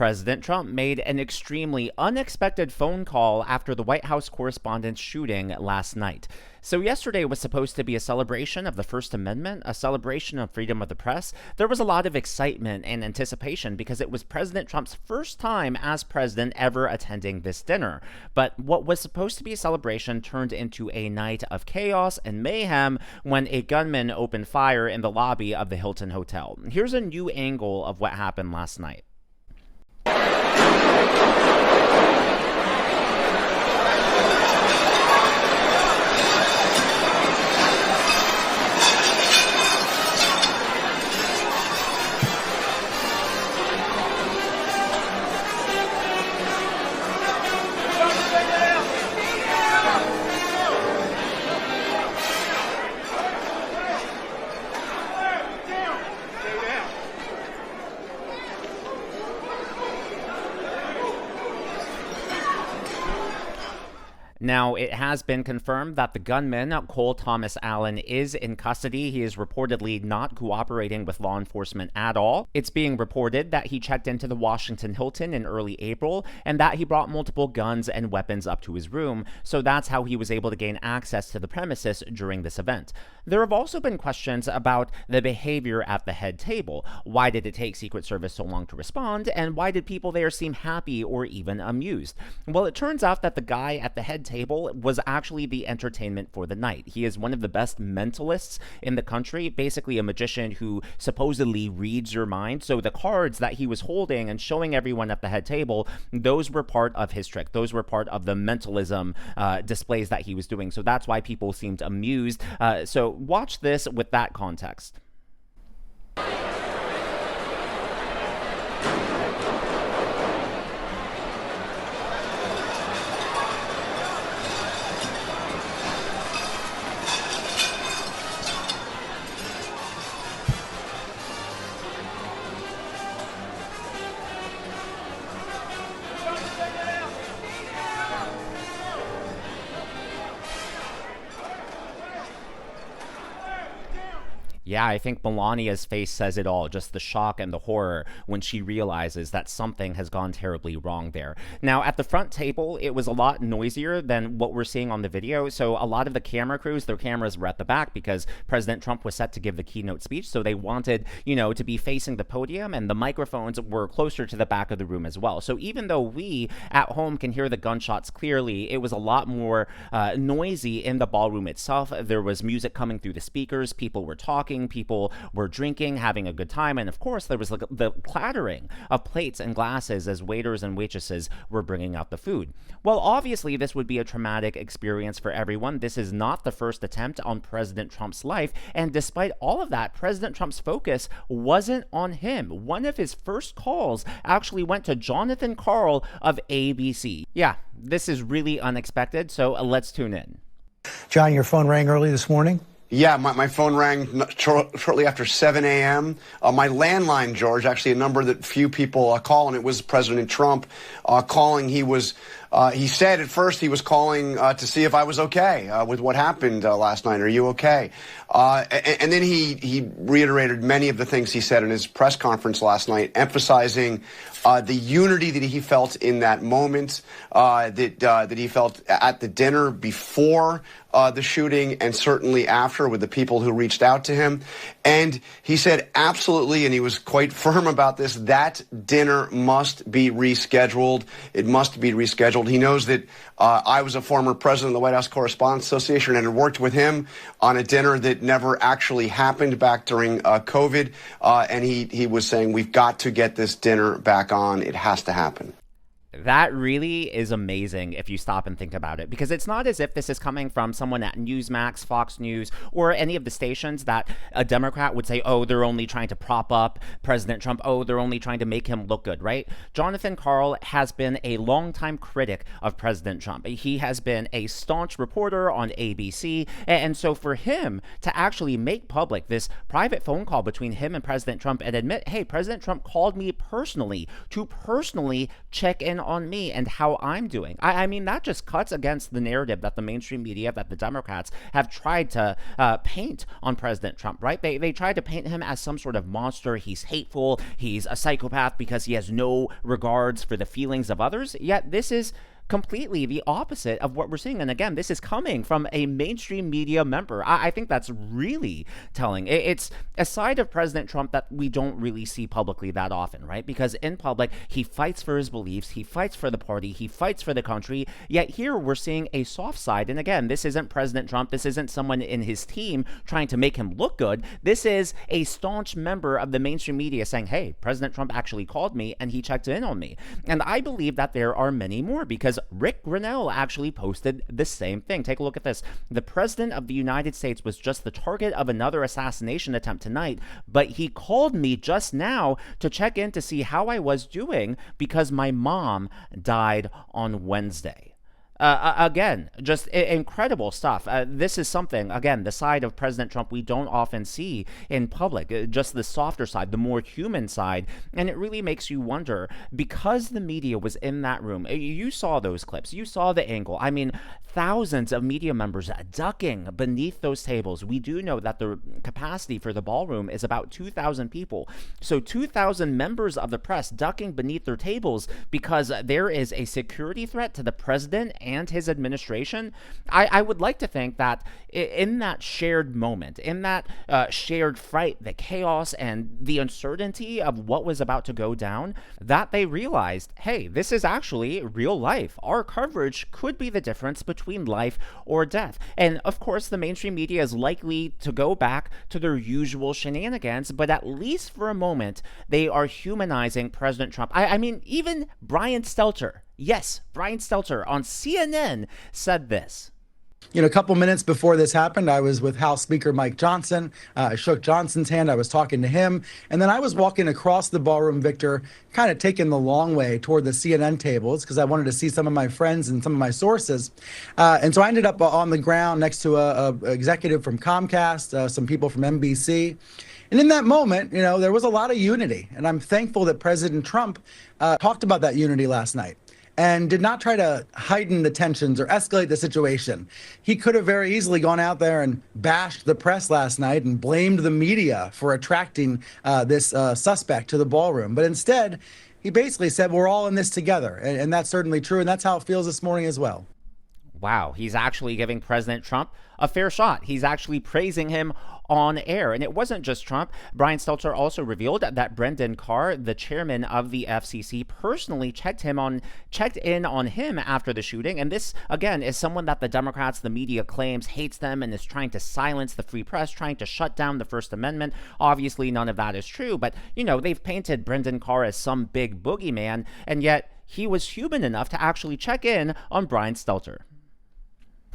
President Trump made an extremely unexpected phone call after the White House Correspondents shooting last night. So yesterday was supposed to be a celebration of the First Amendment, a celebration of freedom of the press. There was a lot of excitement and anticipation because it was President Trump's first time as president ever attending this dinner. But what was supposed to be a celebration turned into a night of chaos and mayhem when a gunman opened fire in the lobby of the Hilton Hotel. Here's a new angle of what happened last night. Now, it has been confirmed that the gunman, Cole Thomas Allen, is in custody. He is reportedly not cooperating with law enforcement at all. It's being reported that he checked into the Washington Hilton in early April and that he brought multiple guns and weapons up to his room, so that's how he was able to gain access to the premises during this event. There have also been questions about the behavior at the head table. Why did it take Secret Service so long to respond, and why did people there seem happy or even amused? Well, it turns out that the guy at the head table was actually the entertainment for the night. He is one of the best mentalists in the country, basically a magician who supposedly reads your mind. So the cards that he was holding and showing everyone at the head table, those were part of his trick. Those were part of the mentalism displays that he was doing. So that's why people seemed amused. So watch this with that context. Yeah, I think Melania's face says it all, just the shock and the horror when she realizes that something has gone terribly wrong there. Now, at the front table, it was a lot noisier than what we're seeing on the video, so a lot of the camera crews, their cameras were at the back because President Trump was set to give the keynote speech, so they wanted, to be facing the podium, and the microphones were closer to the back of the room as well. So even though we at home can hear the gunshots clearly, it was a lot more noisy in the ballroom itself. There was music coming through the speakers, people were talking, people were drinking, having a good time, and of course there was the clattering of plates and glasses as waiters and waitresses were bringing out the food. Well, obviously this would be a traumatic experience for everyone. This is not the first attempt on President Trump's life, and despite all of that, President Trump's focus wasn't on him. One of his first calls actually went to Jonathan Karl of ABC. Yeah, this is really unexpected, so let's tune in. John, your phone rang early this morning? Yeah, my phone rang shortly after 7 a.m. My landline, George, actually a number that few people call, and it was President Trump calling. He said at first he was calling to see if I was okay with what happened last night. Are you okay? And then he reiterated many of the things he said in his press conference last night, emphasizing the unity that he felt in that moment, that he felt at the dinner before the shooting and certainly after with the people who reached out to him. And he said absolutely, and he was quite firm about this, that dinner must be rescheduled. It must be rescheduled. He knows that I was a former president of the White House Correspondents Association and had worked with him on a dinner that never actually happened back during COVID. And he was saying, we've got to get this dinner back on. It has to happen. That really is amazing if you stop and think about it, because it's not as if this is coming from someone at Newsmax, Fox News, or any of the stations that a Democrat would say, oh, they're only trying to prop up President Trump. Oh, they're only trying to make him look good, right? Jonathan Karl has been a longtime critic of President Trump. He has been a staunch reporter on ABC. And so for him to actually make public this private phone call between him and President Trump and admit, hey, President Trump called me personally to personally check in on me and how I'm doing. I mean, that just cuts against the narrative that the mainstream media, that the Democrats have tried to paint on President Trump, right? They tried to paint him as some sort of monster. He's hateful. He's a psychopath because he has no regards for the feelings of others. Yet this is completely the opposite of what we're seeing. And again, this is coming from a mainstream media member. I think that's really telling. It's a side of President Trump that we don't really see publicly that often, right? Because in public, he fights for his beliefs, he fights for the party, he fights for the country. Yet here we're seeing a soft side. And again, this isn't President Trump. This isn't someone in his team trying to make him look good. This is a staunch member of the mainstream media saying, hey, President Trump actually called me and he checked in on me. And I believe that there are many more, because Rick Grenell actually posted the same thing. Take a look at this. The President of the United States was just the target of another assassination attempt tonight, but he called me just now to check in to see how I was doing because my mom died on Wednesday. Again, just incredible stuff. This is something, again, the side of President Trump we don't often see in public, just the softer side, the more human side. And it really makes you wonder, because the media was in that room, you saw those clips, you saw the angle. I mean, thousands of media members ducking beneath those tables. We do know that the capacity for the ballroom is about 2,000 people. So 2,000 members of the press ducking beneath their tables because there is a security threat to the president and his administration. I would like to think that in that shared moment, in that shared fright, the chaos and the uncertainty of what was about to go down, that they realized, hey, this is actually real life. Our coverage could be the difference between life or death. And of course, the mainstream media is likely to go back to their usual shenanigans, but at least for a moment, they are humanizing President Trump. I mean, even Brian Stelter, yes, Brian Stelter on CNN said this. You know, a couple minutes before this happened, I was with House Speaker Mike Johnson. I shook Johnson's hand. I was talking to him. And then I was walking across the ballroom, Victor, kind of taking the long way toward the CNN tables because I wanted to see some of my friends and some of my sources. And so I ended up on the ground next to a executive from Comcast, some people from NBC. And in that moment, you know, there was a lot of unity. And I'm thankful that President Trump talked about that unity last night and did not try to heighten the tensions or escalate the situation. He could have very easily gone out there and bashed the press last night and blamed the media for attracting this suspect to the ballroom. But instead, he basically said, we're all in this together. And that's certainly true. And that's how it feels this morning as well. Wow, he's actually giving President Trump a fair shot. He's actually praising him on air. And it wasn't just Trump. Brian Stelter also revealed that Brendan Carr, the chairman of the FCC, personally checked in on him after the shooting. And this, again, is someone that the Democrats, the media claims hates them and is trying to silence the free press, trying to shut down the First Amendment. Obviously, none of that is true. But, you know, they've painted Brendan Carr as some big boogeyman, and yet he was human enough to actually check in on Brian Stelter.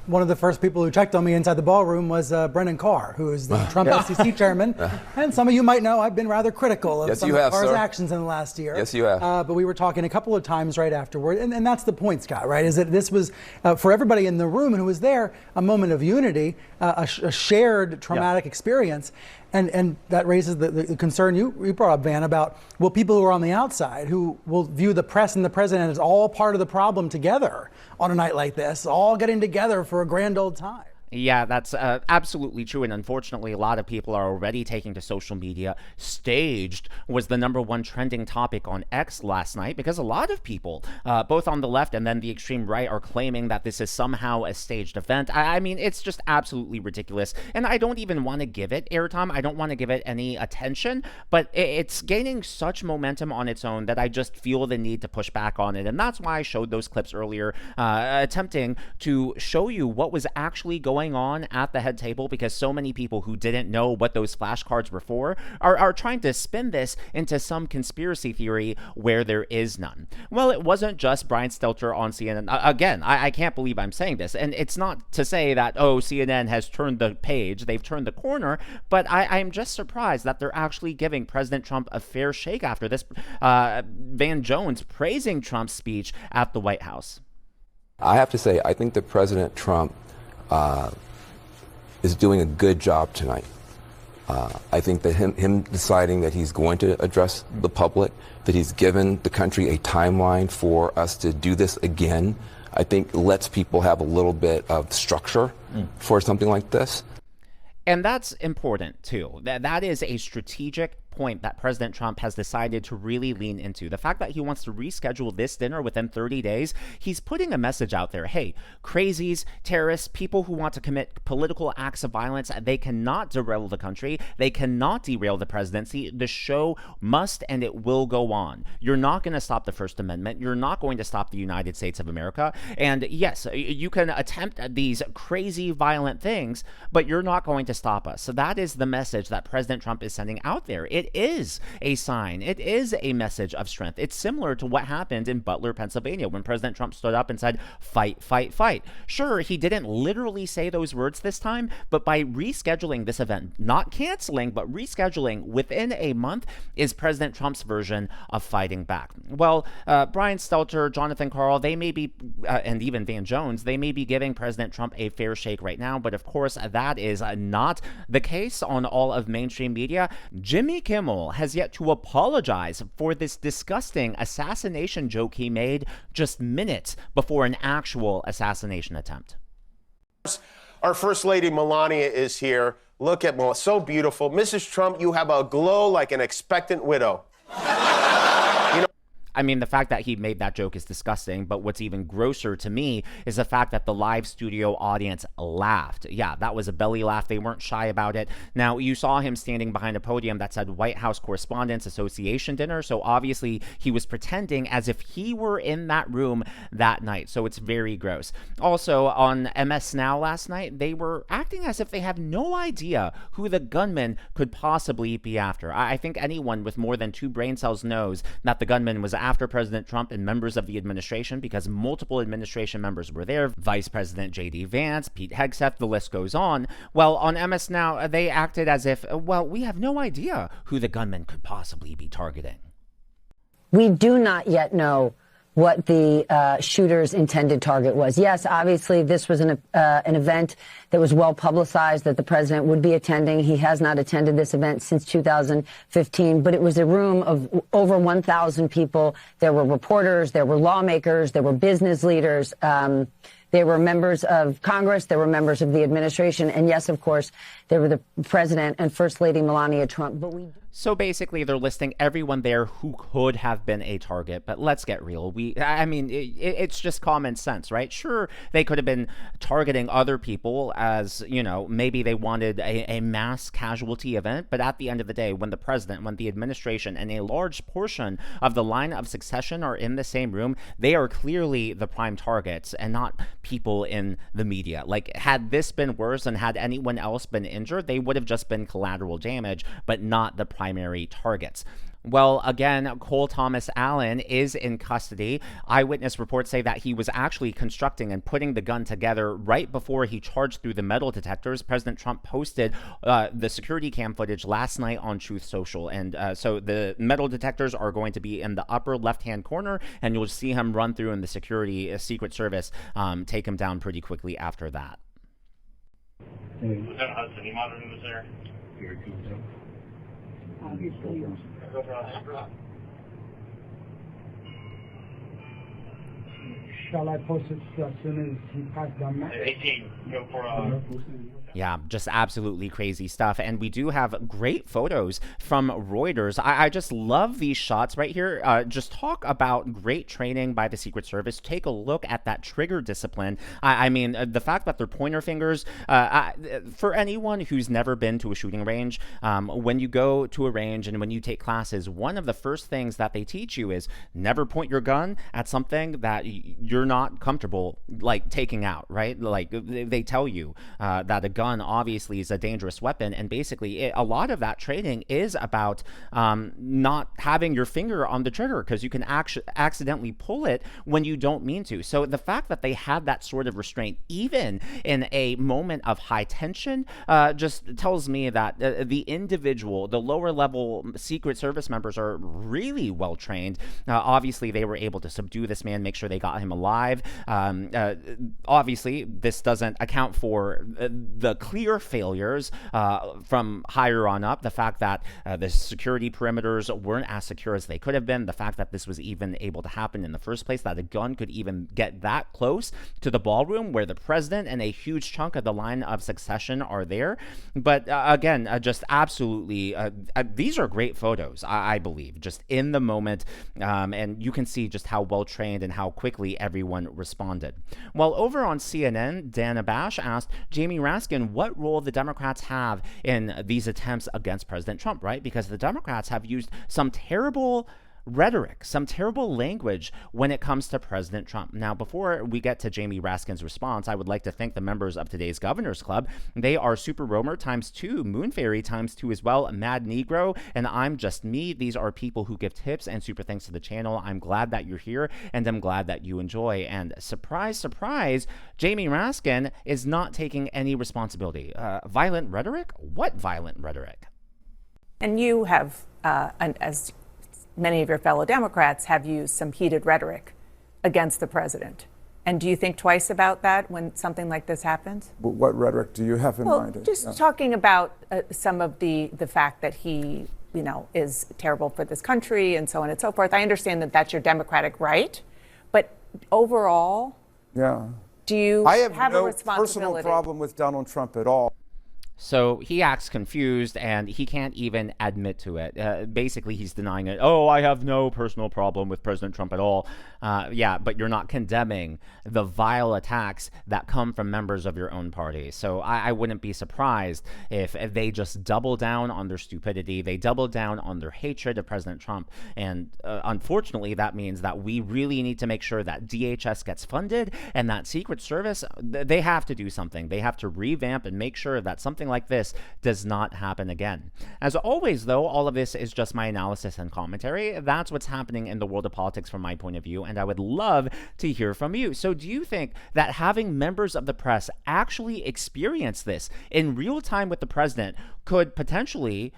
One of the first people who checked on me inside the ballroom was Brendan Carr, who is the Trump FCC chairman. And some of you might know I've been rather critical of some of Carr's actions in the last year. Yes, you have. But we were talking a couple of times right afterward. And that's the point, Scott, right? Is that this was, for everybody in the room who was there, a moment of unity, a shared traumatic experience. And that raises the concern you brought up, Van, about, well, people who are on the outside who will view the press and the president as all part of the problem together on a night like this, all getting together for a grand old time. Yeah, that's absolutely true. And unfortunately, a lot of people are already taking to social media. Staged was the #1 trending topic on X last night because a lot of people, both on the left and then the extreme right, are claiming that this is somehow a staged event. I mean, it's just absolutely ridiculous. And I don't even want to give it airtime. I don't want to give it any attention. But it's gaining such momentum on its own that I just feel the need to push back on it. And that's why I showed those clips earlier, attempting to show you what was actually going on at the head table, because so many people who didn't know what those flashcards were for are trying to spin this into some conspiracy theory where there is none. Well, it wasn't just Brian Stelter on CNN. Again, I can't believe I'm saying this, and it's not to say that, oh, CNN has turned the page, they've turned the corner, but I'm just surprised that they're actually giving President Trump a fair shake after this. Van Jones praising Trump's speech at the White House. I have to say, I think that President Trump is doing a good job tonight. I think that him deciding that he's going to address the public, that he's given the country a timeline for us to do this again, I think lets people have a little bit of structure for something like this. And that's important, too. That is a strategic point that President Trump has decided to really lean into. The fact that he wants to reschedule this dinner within 30 days, he's putting a message out there. Hey, crazies, terrorists, people who want to commit political acts of violence, they cannot derail the country. They cannot derail the presidency. The show must and it will go on. You're not going to stop the First Amendment. You're not going to stop the United States of America. And yes, you can attempt these crazy, violent things, but you're not going to stop us. So that is the message that President Trump is sending out there. It is a sign. It is a message of strength. It's similar to what happened in Butler, Pennsylvania, when President Trump stood up and said, fight, fight, fight. Sure, he didn't literally say those words this time, but by rescheduling this event, not canceling, but rescheduling within a month, is President Trump's version of fighting back. Well, Brian Stelter, Jonathan Karl, they may be, and even Van Jones, they may be giving President Trump a fair shake right now, but of course, that is not the case on all of mainstream media. Jimmy Kimmel has yet to apologize for this disgusting assassination joke he made just minutes before an actual assassination attempt. Our First Lady Melania is here. Look at Melania, so beautiful. Mrs. Trump, you have a glow like an expectant widow. I mean, the fact that he made that joke is disgusting, but what's even grosser to me is the fact that the live studio audience laughed. Yeah, that was a belly laugh. They weren't shy about it. Now, you saw him standing behind a podium that said White House Correspondents Association dinner, so obviously he was pretending as if he were in that room that night, so it's very gross. Also, on MS Now last night, they were acting as if they have no idea who the gunman could possibly be after. I think anyone with more than 2 brain cells knows that the gunman was after President Trump and members of the administration, because multiple administration members were there. Vice President J.D. Vance, Pete Hegseth, the list goes on. Well, on MS Now, they acted as if, well, we have no idea who the gunman could possibly be targeting. We do not yet know what the shooter's intended target was. Yes, obviously, this was an event that was well publicized that the president would be attending. He has not attended this event since 2015, but it was a room of over 1,000 people. There were reporters, there were lawmakers, there were business leaders. There were members of Congress, there were members of the administration, and yes, of course, there were the president and First Lady Melania Trump. So basically, they're listing everyone there who could have been a target. But let's get real. It's just common sense, right? Sure, they could have been targeting other people as, maybe they wanted a mass casualty event. But at the end of the day, when the president, when the administration, and a large portion of the line of succession are in the same room, they are clearly the prime targets and not people in the media. Like, had this been worse and had anyone else been injured, they would have just been collateral damage, but not the primary targets. Well, again, Cole Thomas Allen is in custody. Eyewitness reports say that he was actually constructing and putting the gun together right before he charged through the metal detectors. President Trump posted the security cam footage last night on Truth Social. And so the metal detectors are going to be in the upper left-hand corner, and you'll see him run through, and the security Secret Service take him down pretty quickly after that. Lieutenant Hudson, you monitoring this area? Obviously, shall I post it as soon as he passed down? 18, go for Yeah, just absolutely crazy stuff. And we do have great photos from Reuters. I just love these shots right here. Just talk about great training by the Secret Service. Take a look at that trigger discipline. I mean, the fact that they're pointer fingers, for anyone who's never been to a shooting range, when you go to a range and when you take classes, one of the first things that they teach you is never point your gun at something that you're not comfortable, like, taking out, right? Like, they tell you that a gun obviously is a dangerous weapon, and basically a lot of that training is about not having your finger on the trigger, because you can accidentally pull it when you don't mean to. So the fact that they have that sort of restraint even in a moment of high tension just tells me that the individual, the lower level Secret Service members, are really well trained. Obviously they were able to subdue this man, make sure they got him alive. Obviously this doesn't account for the clear failures from higher on up, the fact that the security perimeters weren't as secure as they could have been, the fact that this was even able to happen in the first place, that a gun could even get that close to the ballroom where the president and a huge chunk of the line of succession are there. But again, just absolutely, these are great photos, I believe, just in the moment. And you can see just how well trained and how quickly everyone responded. Well, over on CNN, Dana Bash asked Jamie Raskin what role the Democrats have in these attempts against President Trump, right? Because the Democrats have used some terrible rhetoric, some terrible language when it comes to President Trump. Now, before we get to Jamie Raskin's response, I would like to thank the members of today's Governors Club. They are Super Roamer ×2, Moon Fairy ×2 as well, Mad Negro, and I'm Just Me. These are people who give tips and super thanks to the channel. I'm glad that you're here, and I'm glad that you enjoy. And surprise, surprise, Jamie Raskin is not taking any responsibility. Violent rhetoric? What violent rhetoric? And you have, as many of your fellow Democrats, have used some heated rhetoric against the president. And do you think twice about that when something like this happens? What rhetoric do you have in mind? Just talking about some of the fact that he, is terrible for this country and so on and so forth. I understand that that's your Democratic right, but overall, do you I have a no responsibility? personal problem with Donald Trump at all. So he acts confused, and he can't even admit to it. Basically, he's denying it. Oh, I have no personal problem with President Trump at all. Yeah, but you're not condemning the vile attacks that come from members of your own party. So I wouldn't be surprised if they just double down on their stupidity. They double down on their hatred of President Trump. And unfortunately, that means that we really need to make sure that DHS gets funded and that Secret Service, they have to do something. They have to revamp and make sure that something like this does not happen again. As always, though, all of this is just my analysis and commentary. That's what's happening in the world of politics from my point of view, and I would love to hear from you. So do you think that having members of the press actually experience this in real time with the president could potentially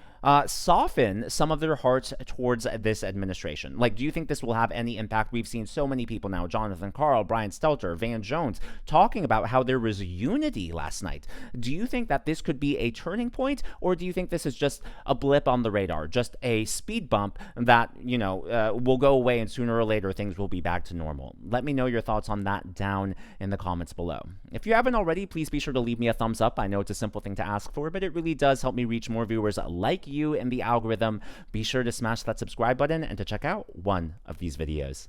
soften some of their hearts towards this administration? Like, do you think this will have any impact? We've seen so many people now, Jonathan Karl, Brian Stelter, Van Jones, talking about how there was unity last night. Do you think that this could be a turning point, or do you think this is just a blip on the radar, just a speed bump that, will go away and sooner or later things will be back to normal? Let me know your thoughts on that down in the comments below. If you haven't already, please be sure to leave me a thumbs up. I know it's a simple thing to ask for, but it really does help me reach more viewers like you in the algorithm. Be sure to smash that subscribe button and to check out one of these videos.